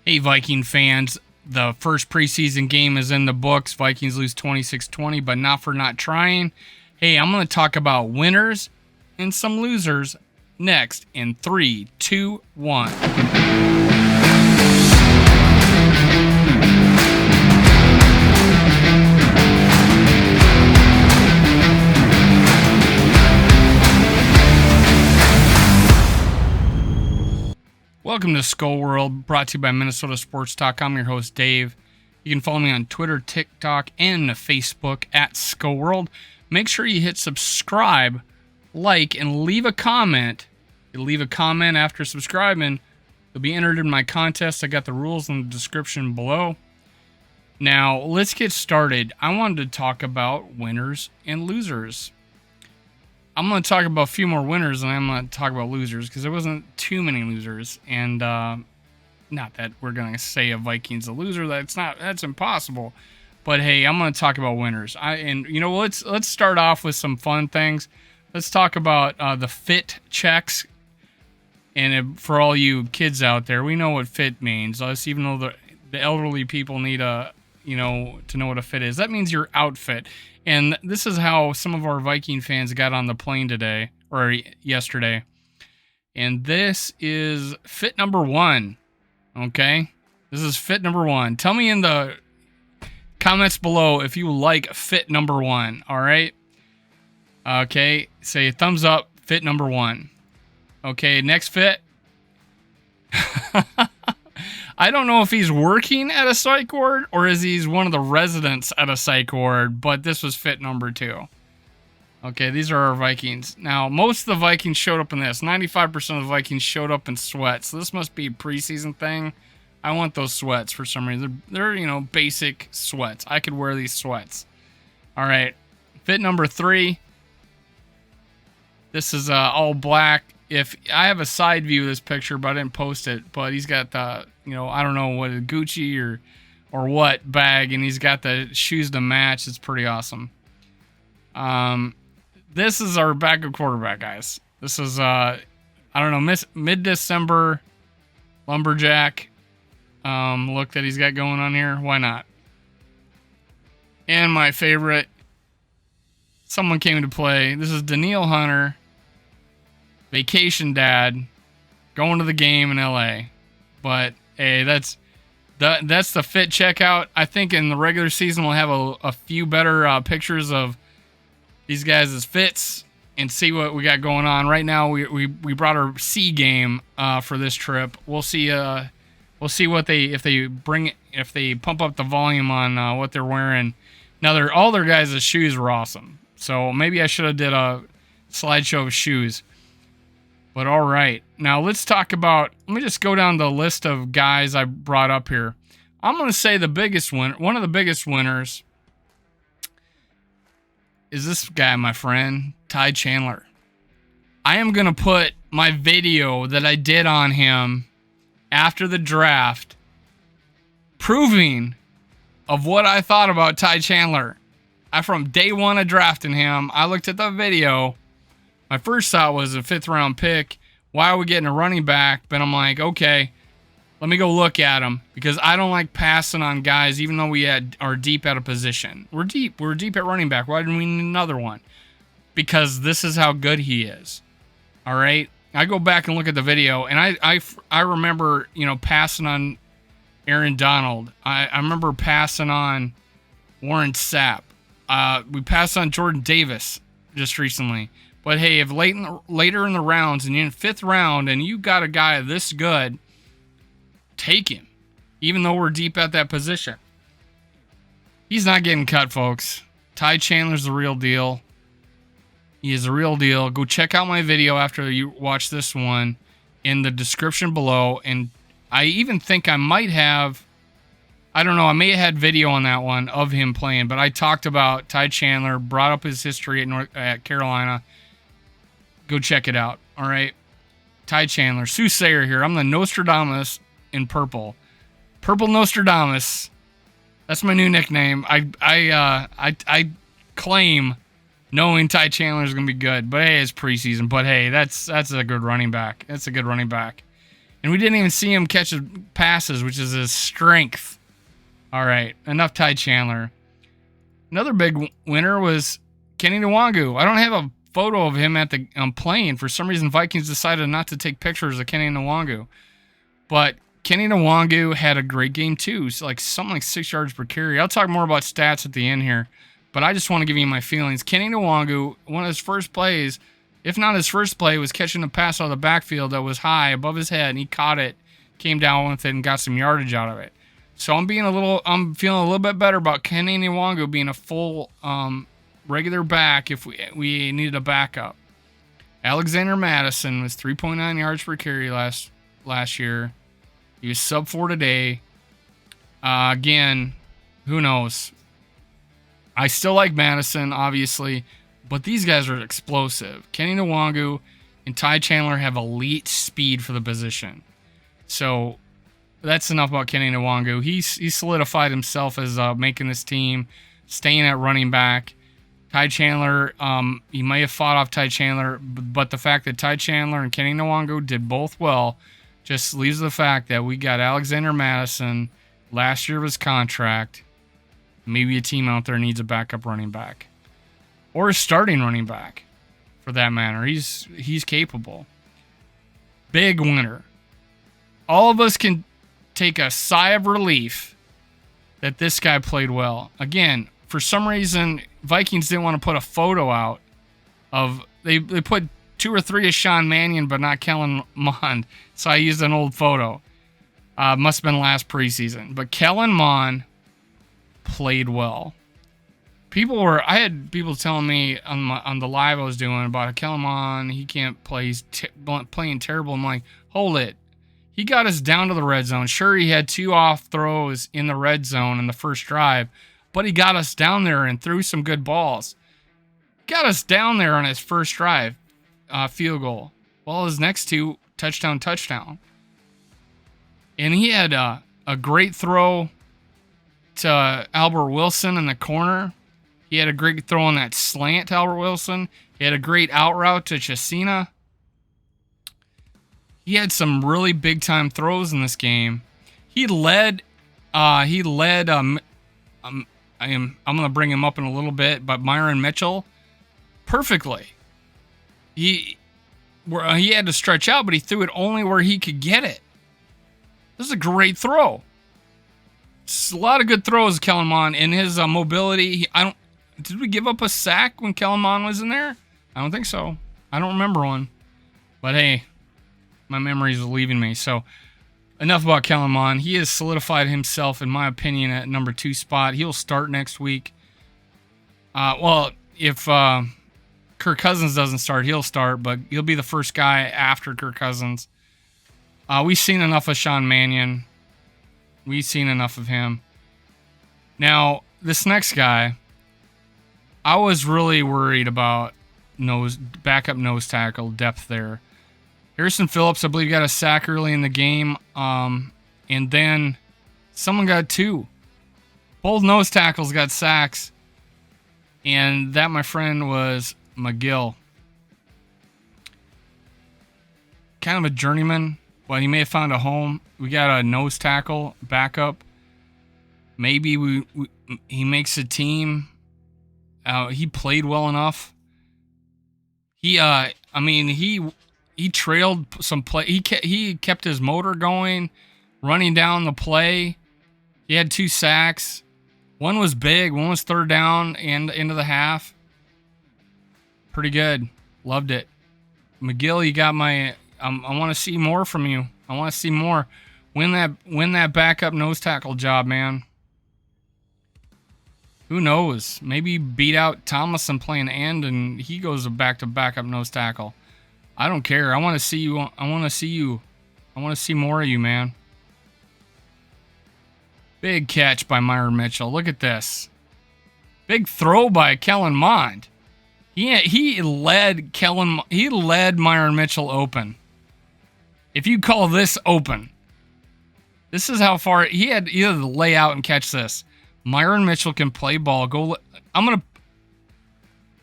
Hey, Viking fans. The first preseason game is in the books. Vikings lose 26-20, but not for not trying. Hey, I'm going to talk about winners and some losers next in 3, 2, 1. Welcome to Skull World, brought to you by Minnesota Sports Talk. I'm your host, Dave. You can follow me on Twitter, TikTok, and Facebook at Skull World. Make sure you hit subscribe, like, and leave a comment. If you leave a comment after subscribing, you'll be entered in my contest. I got the rules in the description below. Now, let's get started. I wanted to talk about winners and losers. I'm going to talk about a few more winners than I'm going to talk about losers because there wasn't too many losers. And not that we're going to say a Vikings a loser. That's impossible. But hey, I'm going to talk about winners. Let's start off with some fun things. Let's talk about the fit checks. And for all you kids out there, we know what fit means. Even though the elderly people need to know what a fit is. That means your outfit. And this is how some of our Viking fans got on the plane today, or yesterday. And this is fit number 1. Okay? This is fit number 1. Tell me in the comments below if you like fit number 1. All right? Okay. Say thumbs up, fit number 1. Okay, next fit. I don't know if he's working at a psych ward or is he's one of the residents at a psych ward, but this was fit number 2. Okay, these are our Vikings. Now, most of the Vikings showed up in this. 95% of the Vikings showed up in sweats. So this must be a preseason thing. I want those sweats for some reason. They're basic sweats. I could wear these sweats. All right, fit number 3. This is all black. If I have a side view of this picture, but I didn't post it, but he's got the, I don't know what, a Gucci or what bag, and he's got the shoes to match. It's pretty awesome. This is our backup quarterback, guys. This is, mid-December lumberjack look that he's got going on here. Why not? And my favorite, someone came to play. This is Daniil Hunter. Vacation dad going to the game in LA. But hey, that's the fit checkout. I think in the regular season we'll have a few better pictures of these guys' fits and see what we got going on. Right now we brought our C game for this trip. We'll see what if they pump up the volume on what they're wearing. Now all their guys' shoes were awesome. So maybe I should have did a slideshow of shoes. But all right, now let's talk about, let me just go down the list of guys I brought up here. I'm going to say one of the biggest winners is this guy, my friend, Ty Chandler. I am going to put my video that I did on him after the draft proving of what I thought about Ty Chandler. From day one of drafting him, I looked at the video. My first thought was a 5th round pick. Why are we getting a running back? But I'm like, okay, let me go look at him because I don't like passing on guys, even though we are deep at a position. We're deep at running back. Why didn't we need another one? Because this is how good he is. All right. I go back and look at the video, and I remember passing on Aaron Donald. I remember passing on Warren Sapp. We passed on Jordan Davis just recently. But hey, if later in the rounds and you're in 5th round and you got a guy this good, take him. Even though we're deep at that position. He's not getting cut, folks. Ty Chandler's the real deal. He is the real deal. Go check out my video after you watch this one in the description below. And I even think I might have, I don't know, I may have had video on that one of him playing. But I talked about Ty Chandler, brought up his history at Carolina. Go check it out. All right. Ty Chandler. Soothsayer here. I'm the Nostradamus in purple. Purple Nostradamus. That's my new nickname. I claim knowing Ty Chandler is going to be good. But hey, it's preseason. But hey, that's a good running back. That's a good running back. And we didn't even see him catch passes, which is his strength. All right, enough Ty Chandler. Another big winner was Kenny Nwangu. I don't have a photo of him at the plane. For some reason, Vikings decided not to take pictures of Kenny Nwangu. But Kenny Nwangu had a great game too. So something like 6 yards per carry. I'll talk more about stats at the end here, but I just want to give you my feelings. Kenny Nwangu, one of his first plays, if not his first play, was catching a pass out of the backfield that was high above his head, and he caught it, came down with it, and got some yardage out of it. So I'm feeling a little bit better about Kenny Nwangu being a full regular back if we needed a backup. Alexander Madison was 3.9 yards per carry last year. He was sub 4 today. Again, who knows? I still like Madison, obviously, but these guys are explosive. Kenny Nwangu and Ty Chandler have elite speed for the position. So that's enough about Kenny Nwangu. He solidified himself as making this team, staying at running back. Ty Chandler, he may have fought off Ty Chandler, but the fact that Ty Chandler and Kenny Nwangu did both well just leaves the fact that we got Alexander Madison last year of his contract. Maybe a team out there needs a backup running back. Or a starting running back, for that matter. He's capable. Big winner. All of us can take a sigh of relief that this guy played well. Again, for some reason, Vikings didn't want to put a photo out of... They put 2 or 3 of Sean Mannion, but not Kellen Mond. So I used an old photo. Must have been last preseason. But Kellen Mond played well. I had people telling me on the live I was doing about Kellen Mond, he can't play, he's playing terrible. I'm like, hold it. He got us down to the red zone. Sure, he had 2 off throws in the red zone in the first drive, but he got us down there and threw some good balls. Got us down there on his first drive, field goal. Well, his next 2, touchdown. And he had a great throw to Albert Wilson in the corner. He had a great throw on that slant to Albert Wilson. He had a great out route to Chesina. He had some really big time throws in this game. I'm going to bring him up in a little bit, but Myron Mitchell perfectly. He had to stretch out, but he threw it only where he could get it. This is a great throw. It's a lot of good throws, Kellen Mond, and his mobility. Did we give up a sack when Kellen Mond was in there? I don't think so. I don't remember one. But hey, my memory is leaving me. So enough about Kellen Mond. He has solidified himself, in my opinion, at number 2 spot. He'll start next week. If Kirk Cousins doesn't start, he'll start, but he'll be the first guy after Kirk Cousins. We've seen enough of Sean Mannion. We've seen enough of him. Now, this next guy, I was really worried about backup nose tackle depth there. Harrison Phillips, I believe, got a sack early in the game, and then someone got 2. Both nose tackles got sacks, and that, my friend, was McGill. Kind of a journeyman. Well, he may have found a home. We got a nose tackle backup. Maybe he makes a team. He played well enough. He trailed some play. He kept his motor going, running down the play. He had 2 sacks. One was big. One was 3rd down and into the half. Pretty good. Loved it. McGill, you got my... I want to see more from you. I want to see more. Win that backup nose tackle job, man. Who knows? Maybe beat out Tomlinson playing end and he goes back to backup nose tackle. I don't care. I want to see you. I want to see you. I want to see more of you, man. Big catch by Myron Mitchell. Look at this. Big throw by Kellen Mond. He led Myron Mitchell open. If you call this open, this is how far he had either to lay out and catch this. Myron Mitchell can play ball. I'm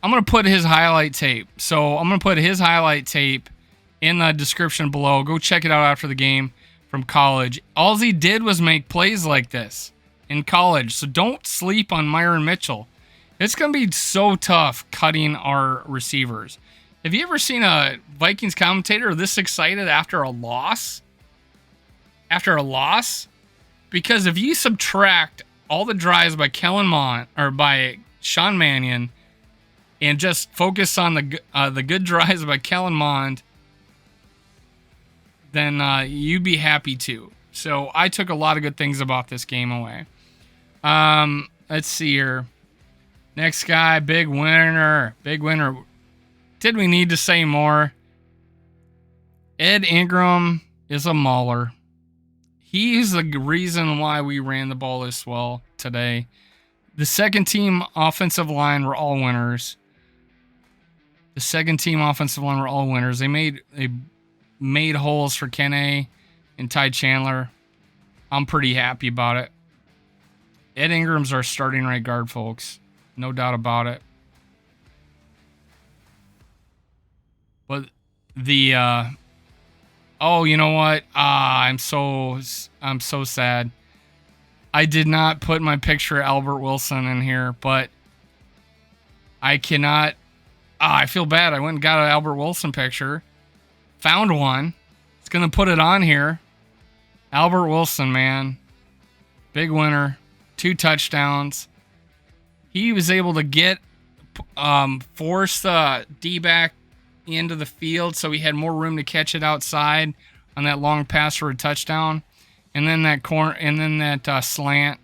gonna put his highlight tape. So I'm gonna put his highlight tape in the description below. Go check it out after the game from college. All he did was make plays like this in college. So don't sleep on Myron Mitchell. It's going to be so tough cutting our receivers. Have you ever seen a Vikings commentator this excited after a loss? After a loss? Because if you subtract all the drives by Kellen Mond or by Sean Mannion and just focus on the good drives by Kellen Mond, then you'd be happy too. So I took a lot of good things about this game away. Let's see here. Next guy, big winner. Big winner. Did we need to say more? Ed Ingram is a mauler. He's the reason why we ran the ball this well today. The second team offensive line were all winners. They made holes for Kenny and Ty Chandler. I'm pretty happy about it. Ed Ingram's our starting right guard, folks. No doubt about it. But the oh, you know what? I'm so sad. I did not put my picture of Albert Wilson in here, but I cannot. I feel bad. I went and got an Albert Wilson picture. Found one. It's going to put it on here. Albert Wilson, man. Big winner. 2 touchdowns. He was able to force the D-back into the field, so he had more room to catch it outside on that long pass for a touchdown. And then that slant.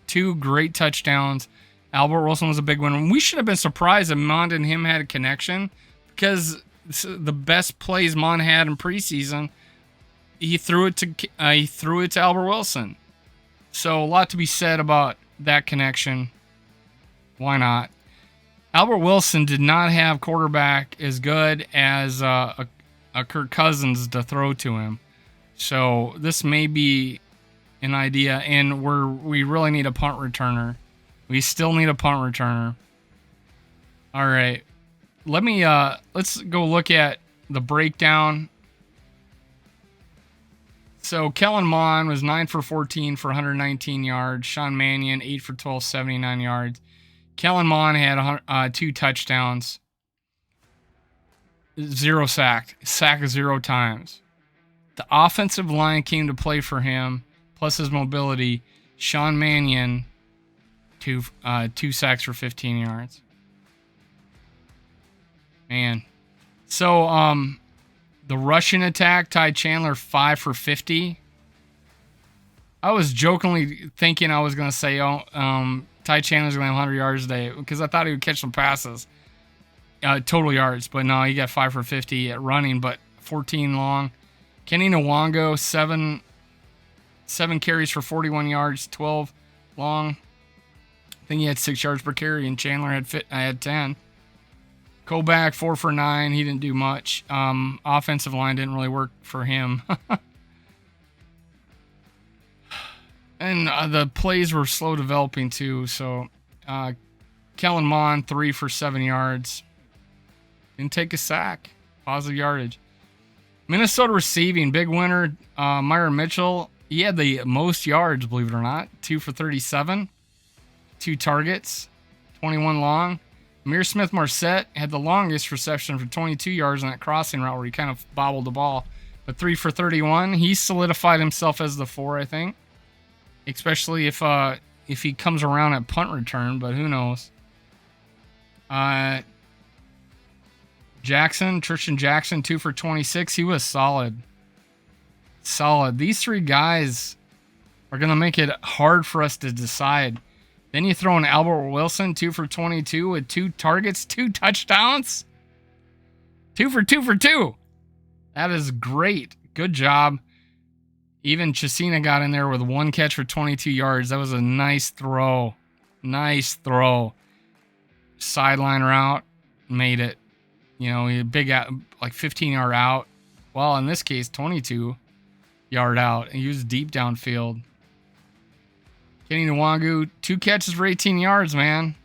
2 great touchdowns. Albert Wilson was a big winner. We should have been surprised if Mond and him had a connection, because the best plays Mond had in preseason, he threw it to Albert Wilson. So a lot to be said about that connection. Why not? Albert Wilson did not have quarterback as good as a Kirk Cousins to throw to him. So this may be an idea, and we really need a punt returner. We still need a punt returner. All right. Let's go look at the breakdown. So Kellen Mond was 9 for 14 for 119 yards. Sean Mannion 8 for 12, 79 yards. Kellen Mond had 2 touchdowns. 0 sacked 0 times. The offensive line came to play for him, plus his mobility. Sean Mannion 2 sacks for 15 yards. Man. So the rushing attack, Ty Chandler 5 for 50. I was jokingly thinking I was going to say, Ty Chandler's going to have 100 yards today, because I thought he would catch some passes. Total yards, but no, he got 5 for 50 at running, but 14 long. Kenny Nwango, 7 carries for 41 yards, 12 long. I think he had 6 yards per carry, and Chandler had 10. Koback, 4 for 9. He didn't do much. Offensive line didn't really work for him. And the plays were slow developing too. So Kellen Mond, 3 for 7 yards. Didn't take a sack. Positive yardage. Minnesota receiving, big winner. Myron Mitchell, he had the most yards, believe it or not. 2 for 37. 2 targets. 21 long. Amir Smith-Marset had the longest reception for 22 yards on that crossing route where he kind of bobbled the ball. But 3 for 31. He solidified himself as the 4, I think. Especially if he comes around at punt return, but who knows. Tristan Jackson, 2 for 26. He was solid. These 3 guys are going to make it hard for us to decide. Then you throw in Albert Wilson, 2 for 22 with 2 targets, 2 touchdowns. 2 for 2. That is great. Good job. Even Chesina got in there with 1 catch for 22 yards. That was a nice throw. Sideline route. Made it. You know, big, like 15-yard out. Well, in this case, 22-yard out. He was deep downfield. Kenny Nwangu, 2 catches for 18 yards, man.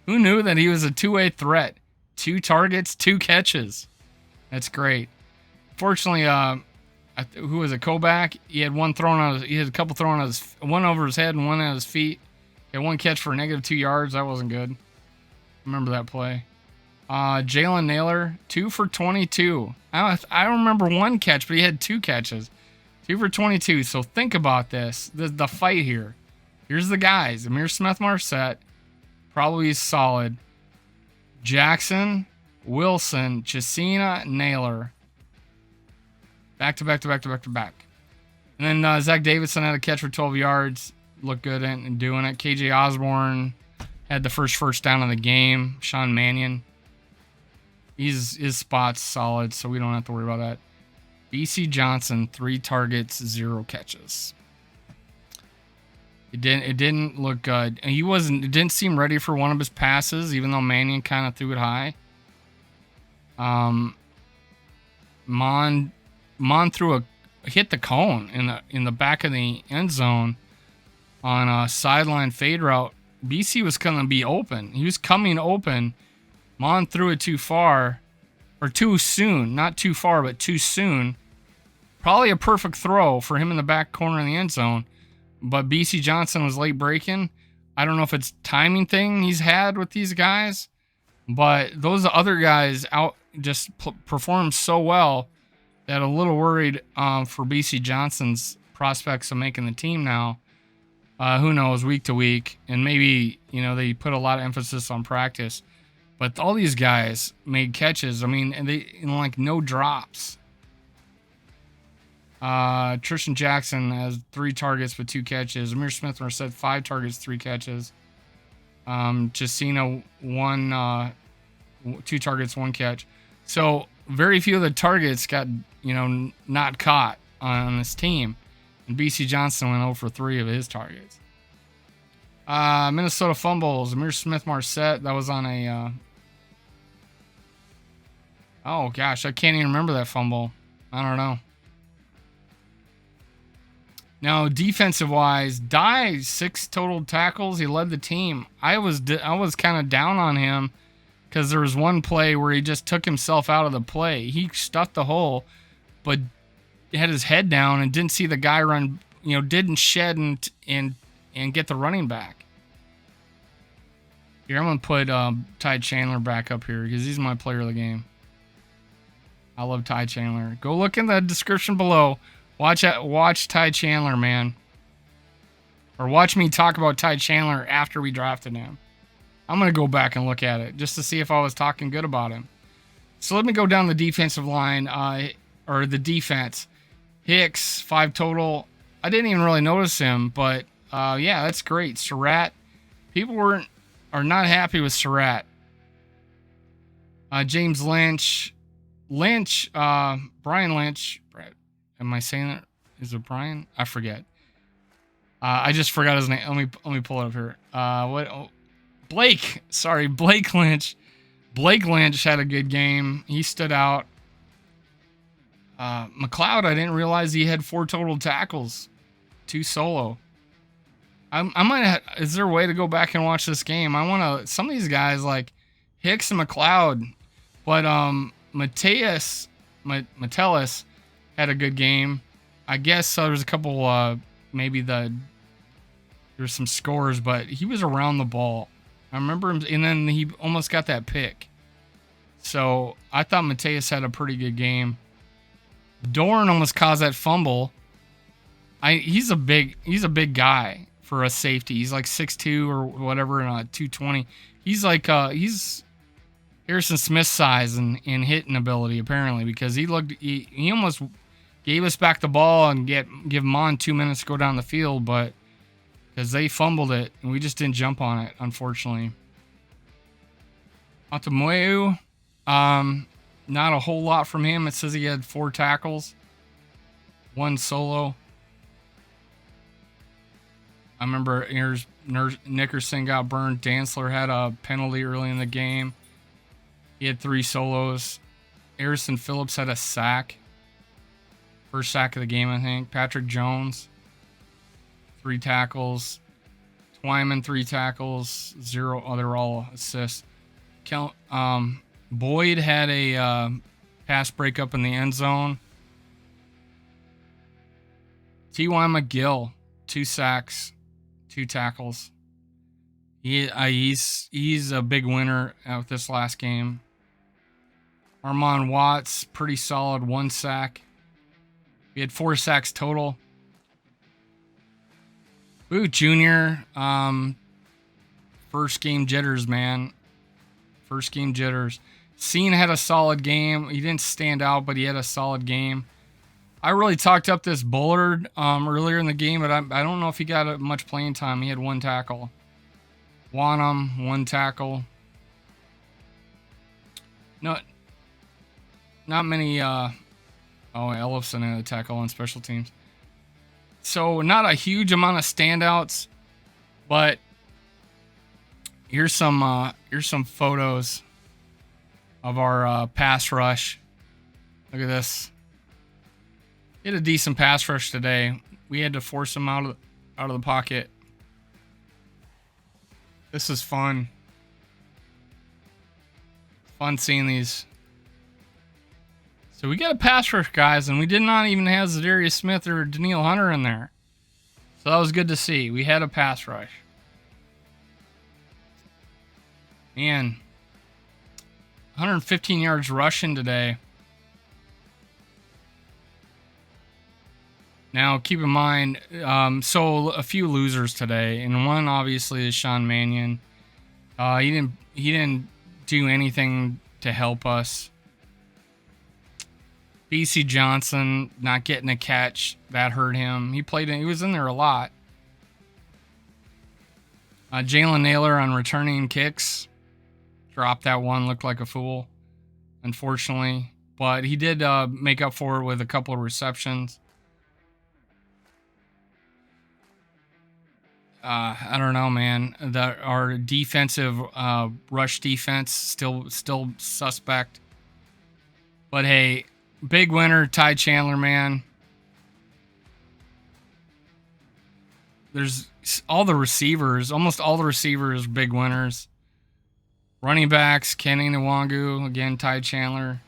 Who knew that he was a two-way threat? 2 targets, 2 catches. That's great. Fortunately, who was it? Kovac. He had one thrown on. He had a couple thrown on one over his head and one at his feet. He had one catch for -2 yards. That wasn't good. Remember that play. Jalen Naylor, 2 for 22. I don't remember one catch, but he had 2 catches. 2 for 22. So think about this. The fight here. Here's the guys. Amir Smith-Marset, probably solid. Jackson, Wilson, Chesina, Naylor. Back to back to back to back to back. And then Zach Davidson had a catch for 12 yards. Looked good in doing it. KJ Osborne had the first down of the game. Sean Mannion. His spot's solid, so we don't have to worry about that. BC Johnson, 3 targets, 0 catches. It didn't look good. And it didn't seem ready for one of his passes, even though Mannion kind of threw it high. Mon hit the cone in the back of the end zone on a sideline fade route. BC was going to be open. He was coming open. Mon threw it too far, or too soon. Not too far, but too soon. Probably a perfect throw for him in the back corner of the end zone. But BC Johnson was late breaking. I don't know if it's timing thing he's had with these guys, but those other guys out just performed so well that I'm a little worried for BC Johnson's prospects of making the team now. Who knows, week to week, and maybe they put a lot of emphasis on practice. But all these guys made catches. I mean, and they no drops. Tristan Jackson has 3 targets but 2 catches. Amir Smith-Marset 5 targets, 3 catches. Justina 2 targets, 1 catch. So very few of the targets got not caught on this team. And BC Johnson went 0 for 3 of his targets. Minnesota fumbles. Amir Smith-Marset, that was on a oh gosh, I can't even remember that fumble. I don't know. Now, defensive-wise, Dye 6 total tackles. He led the team. I was kind of down on him because there was one play where he just took himself out of the play. He stuffed the hole, but had his head down and didn't see the guy run. Didn't shed and get the running back. Here, I'm gonna put Ty Chandler back up here because he's my player of the game. I love Ty Chandler. Go look in the description below. Watch Ty Chandler, man. Or watch me talk about Ty Chandler after we drafted him. I'm going to go back and look at it just to see if I was talking good about him. So let me go down the defensive line, or the defense. Hicks, 5 total. I didn't even really notice him, but yeah, that's great. Surratt. People are not happy with Surratt. James Lynch. Brian Lynch. Am I saying that? Is it Brian? I forget. I just forgot his name. Let me pull it up here. Blake. Sorry, Blake Lynch. Blake Lynch had a good game. He stood out. McLeod, I didn't realize he had 4 total tackles, 2 solo. I might. Is there a way to go back and watch this game? I want to. Some of these guys like Hicks and McLeod, but Metellus had a good game. I guess there's a couple. Maybe there's some scores, but he was around the ball. I remember him, and then he almost got that pick. So I thought Mateus had a pretty good game. Dorn almost caused that fumble. He's a big guy for a safety. He's like 6'2" or whatever, and 220. He's like he's Harrison Smith's size and hitting ability apparently, because he almost gave us back the ball and give Mon 2 minutes to go down the field, but because they fumbled it and we just didn't jump on it, unfortunately. Atamoyu, not a whole lot from him. It says he had 4 tackles, 1 solo. I remember Nickerson got burned. Dantzler had a penalty early in the game. He had 3 solos. Harrison Phillips had a sack. First sack of the game, I think. Patrick Jones, 3 tackles. Twyman, 3 tackles. 0 other all assists. Boyd had a pass breakup in the end zone. T.Y. McGill, 2 sacks, 2 tackles. He's a big winner with this last game. Armon Watts, pretty solid, 1 sack. We had 4 sacks total. Ooh, Junior, first game jitters, man. First game jitters. Scene had a solid game. He didn't stand out, but he had a solid game. I really talked up this Bullard earlier in the game, but I don't know if he got much playing time. He had 1 tackle. Wanham, 1 tackle. Not many. Ellison had a tackle on special teams. So not a huge amount of standouts, but here's some photos of our pass rush. Look at this. He had a decent pass rush today. We had to force him out of the pocket. This is fun. Fun seeing these. So we got a pass rush, guys, and we did not even have Zadarius Smith or Danielle Hunter in there. So that was good to see. We had a pass rush. Man, 115 yards rushing today. Now, keep in mind, so a few losers today, and one obviously is Sean Mannion. He didn't do anything to help us. BC Johnson not getting a catch, that hurt him. He was in there a lot. Jalen Naylor on returning kicks, dropped that one, looked like a fool, unfortunately, but he did make up for it with a couple of receptions. I don't know, man. Our defensive rush defense still suspect. But hey, big winner, Ty Chandler, man. There's almost all the receivers, big winners. Running backs, Kenny Nwangu, again, Ty Chandler.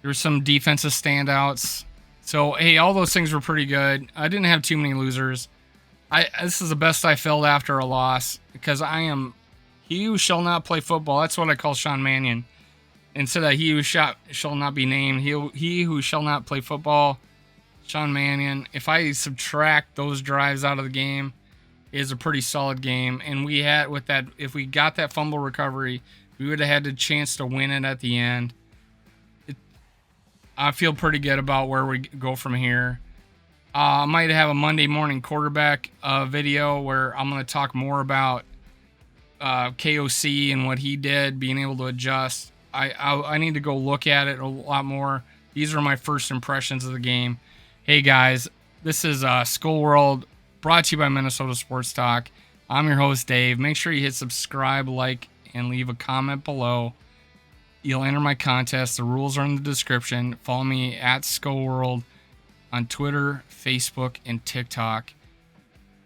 There's some defensive standouts. So, hey, all those things were pretty good. I didn't have too many losers. This is the best I felt after a loss, because I am he who shall not play football. That's what I call Sean Mannion. Instead of he who shall not be named, he who shall not play football, Sean Mannion. If I subtract those drives out of the game, it is a pretty solid game. And we had with that, if we got that fumble recovery, we would have had the chance to win it at the end. I feel pretty good about where we go from here. I might have a Monday morning quarterback video where I'm going to talk more about KOC and what he did, being able to adjust. I need to go look at it a lot more. These are my first impressions of the game. Hey guys, this is Skull World, brought to you by Minnesota Sports Talk. I'm your host, Dave. Make sure you hit subscribe, like, and leave a comment below. You'll enter my contest. The rules are in the description. Follow me at Skull World on Twitter, Facebook, and TikTok.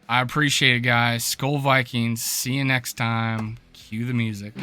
I appreciate it, guys. Skull Vikings. See you next time. Cue the music.